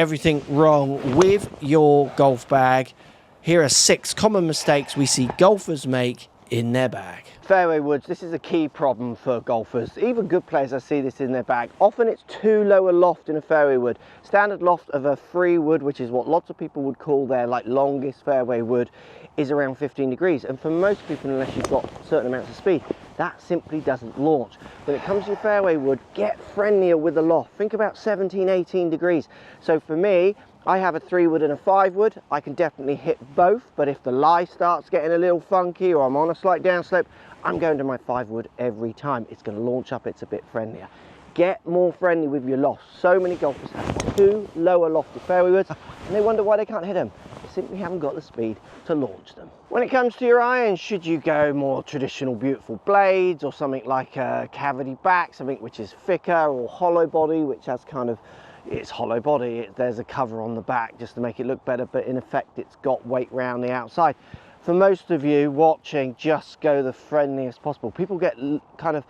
everything wrong with your golf bag. Here are 6 common mistakes we see golfers make in their bag. Fairway woods, this is a key problem for golfers. Even good players, I see this in their bag. Often it's too low a loft in a fairway wood. Standard loft of a free wood, which is what lots of people would call their longest fairway wood, is around 15 degrees. And for most people, unless you've got certain amounts of speed, that simply doesn't launch. When it comes to your fairway wood, get friendlier with the loft. Think about 17, 18 degrees. So for me, I have a 3 wood and a 5 wood. I can definitely hit both, but if the lie starts getting a little funky or I'm on a slight downslope, I'm going to my 5 wood every time. It's going to launch up, it's a bit friendlier. Get more friendly with your loft. So many golfers have too low a lofted fairway woods and they wonder why they can't hit them. They simply haven't got the speed to launch them. When it comes to your irons, should you go more traditional beautiful blades or something like a cavity back, something which is thicker, or hollow body, which has kind of, it's hollow body, there's a cover on the back just to make it look better, but in effect it's got weight round the outside. For most of you watching, just go the friendliest possible. People get kind of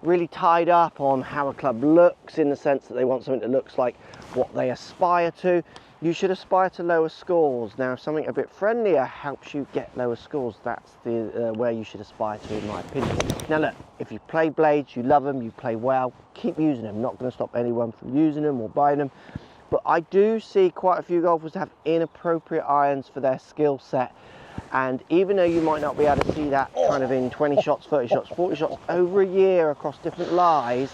really tied up on how a club looks, in the sense that they want something that looks like what they aspire to. You should aspire to lower scores. Now, if something a bit friendlier helps you get lower scores, that's the where you should aspire to, in my opinion. Now look, if you play blades, you love them, you play well, keep using them. Not going to stop anyone from using them or buying them. But I do see quite a few golfers have inappropriate irons for their skill set. And even though you might not be able to see that kind of in 20 shots, 30 shots, 40 shots over a year across different lies,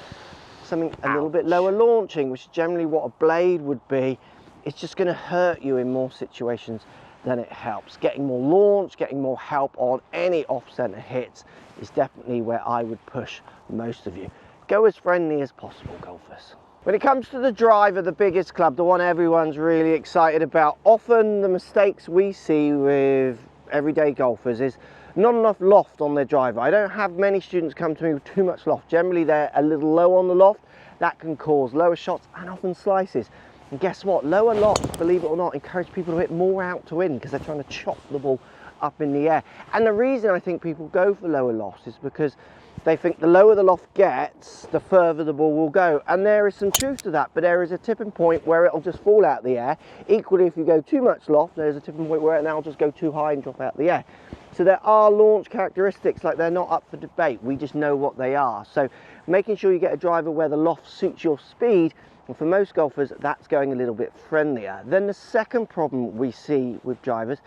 something a little bit lower launching, which is generally what a blade would be, it's just going to hurt you in more situations than it helps. Getting more launch, getting more help on any off-center hits is definitely where I would push most of you. Go as friendly as possible, golfers. When it comes to the driver, the biggest club, the one everyone's really excited about, often the mistakes we see with everyday golfers is not enough loft on their driver. I don't have many students come to me with too much loft. Generally, they're a little low on the loft. That can cause lower shots and often slices. And guess what? Lower lofts, believe it or not, encourage people to hit more out to in because they're trying to chop the ball up in the air. And the reason I think people go for lower lofts is because they think the lower the loft gets, the further the ball will go. And there is some truth to that, but there is a tipping point where it'll just fall out of the air. Equally, if you go too much loft, there's a tipping point where it'll just go too high and drop out of the air. So there are launch characteristics, like they're not up for debate. We just know what they are. So making sure you get a driver where the loft suits your speed, and for most golfers, that's going a little bit friendlier. Then the second problem we see with drivers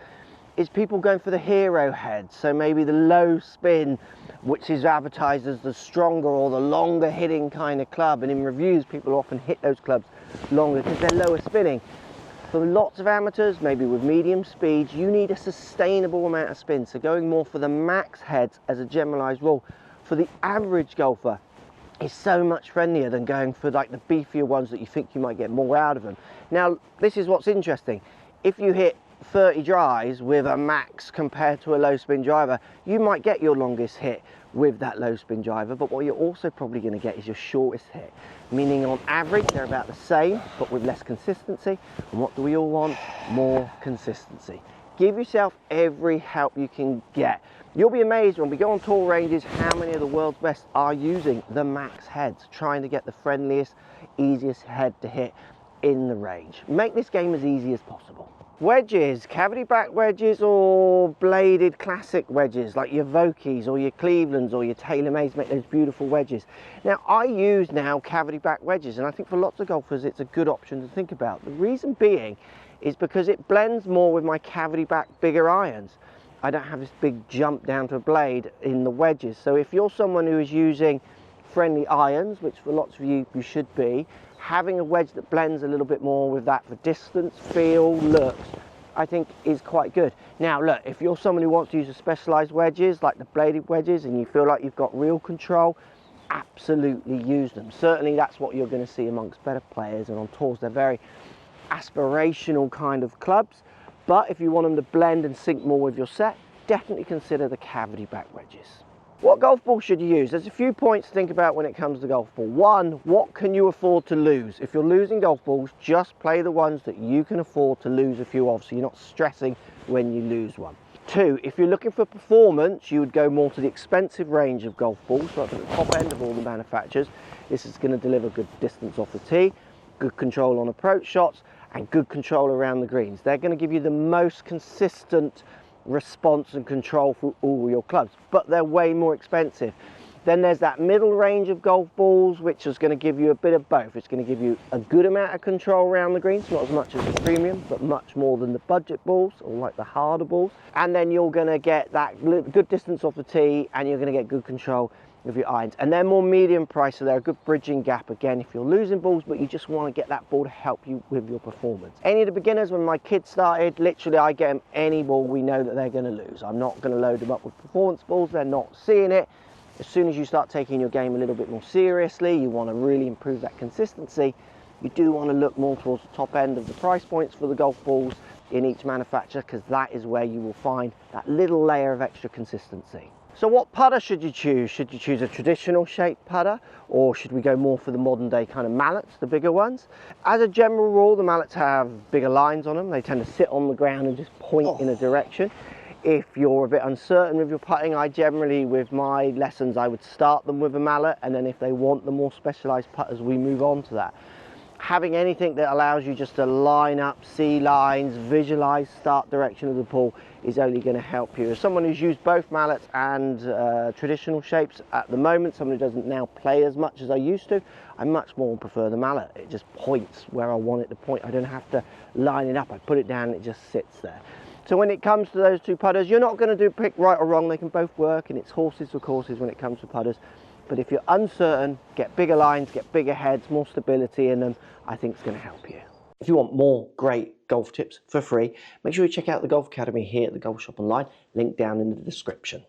is people going for the hero head. So maybe the low spin, which is advertised as the stronger or the longer hitting kind of club. And in reviews, people often hit those clubs longer because they're lower spinning. For lots of amateurs, maybe with medium speeds, you need a sustainable amount of spin. So going more for the max heads as a generalized rule, for the average golfer, is so much friendlier than going for like the beefier ones that you think you might get more out of them. Now, this is what's interesting. If you hit 30 drives with a max compared to a low spin driver, you might get your longest hit with that low spin driver, but what you're also probably going to get is your shortest hit, meaning on average they're about the same but with less consistency. And what do we all want? More consistency. Give yourself every help you can get. You'll be amazed when we go on tour ranges how many of the world's best are using the max heads, trying to get the friendliest, easiest head to hit in the range. Make this game as easy as possible. Wedges, cavity back wedges or bladed classic wedges like your Vokeys or your Clevelands or your TaylorMades make those beautiful wedges. Now I use now cavity back wedges, and I think for lots of golfers it's a good option to think about. The reason being is because it blends more with my cavity back bigger irons. I don't have this big jump down to a blade in the wedges. So if you're someone who is using friendly irons, which for lots of you should be, having a wedge that blends a little bit more with that for distance, feel, looks, I think is quite good. Now look, if you're someone who wants to use the specialized wedges like the bladed wedges and you feel like you've got real control, absolutely use them. Certainly that's what you're going to see amongst better players, and on tours they're very aspirational kind of clubs. But if you want them to blend and sync more with your set, definitely consider the cavity back wedges. What golf ball should you use? There's a few points to think about when it comes to golf ball. One, what can you afford to lose? If you're losing golf balls, just play the ones that you can afford to lose a few of, so you're not stressing when you lose one. Two, if you're looking for performance, you would go more to the expensive range of golf balls, so at the top end of all the manufacturers. This is going to deliver good distance off the tee, good control on approach shots, and good control around the greens. They're going to give you the most consistent response and control for all your clubs, but they're way more expensive. Then there's that middle range of golf balls, which is going to give you a bit of both. It's going to give you a good amount of control around the greens, not as much as the premium, but much more than the budget balls, or like the harder balls. And then you're going to get that good distance off the tee, and you're going to get good control with your irons. And they're more medium price, so they're a good bridging gap again if you're losing balls, but you just want to get that ball to help you with your performance. Any of the beginners, when my kids started, literally I get them any ball we know that they're going to lose. I'm not going to load them up with performance balls. They're not seeing it. As soon as you start taking your game a little bit more seriously, you want to really improve that consistency, you do want to look more towards the top end of the price points for the golf balls in each manufacturer, because that is where you will find that little layer of extra consistency. So what putter should you choose? Should you choose a traditional shaped putter, or should we go more for the modern day kind of mallets, the bigger ones? As a general rule, the mallets have bigger lines on them. They tend to sit on the ground and just point in a direction. If you're a bit uncertain with your putting, I generally, with my lessons, I would start them with a mallet, and then if they want the more specialized putters, we move on to that. Having anything that allows you just to line up, see lines, visualize start direction of the ball is only going to help you. As someone who's used both mallets and traditional shapes at the moment, someone who doesn't now play as much as I used to, I much more prefer the mallet. It just points where I want it to point. I don't have to line it up. I put it down and it just sits there. So when it comes to those two putters, you're not going to pick right or wrong. They can both work, and it's horses for courses when it comes to putters. But if you're uncertain, get bigger lines, get bigger heads, more stability in them. I think it's going to help you. If you want more great golf tips for free, make sure you check out the Golf Academy here at the Golf Shop Online, link down in the description.